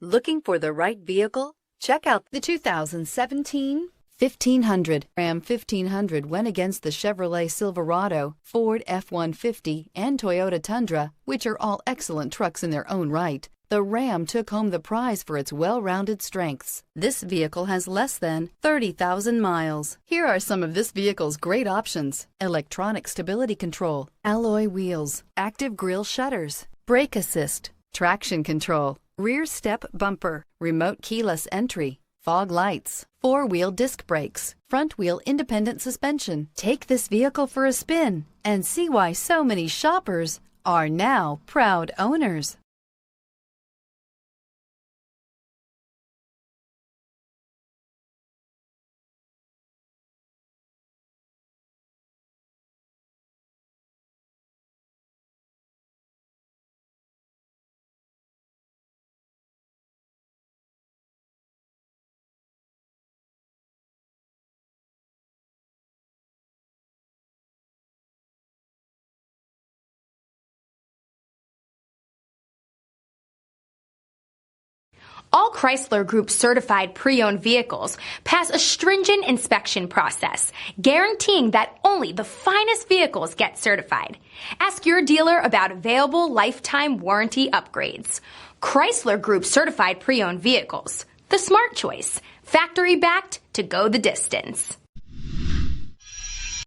Looking for the right vehicle? Check out the 2017 1500. Ram 1500 went against the Chevrolet Silverado, Ford F-150, and Toyota Tundra, which are all excellent trucks in their own right. The Ram took home the prize for its well-rounded strengths. This vehicle has less than 30,000 miles. Here are some of this vehicle's great options: electronic stability control, alloy wheels, active grille shutters, brake assist, traction control, rear step bumper, remote keyless entry, fog lights, four-wheel disc brakes, front-wheel independent suspension. Take this vehicle for a spin and see why so many shoppers are now proud owners. All Chrysler Group certified pre-owned vehicles pass a stringent inspection process, guaranteeing that only the finest vehicles get certified. Ask your dealer about available lifetime warranty upgrades. Chrysler Group certified pre-owned vehicles, the smart choice, factory backed to go the distance.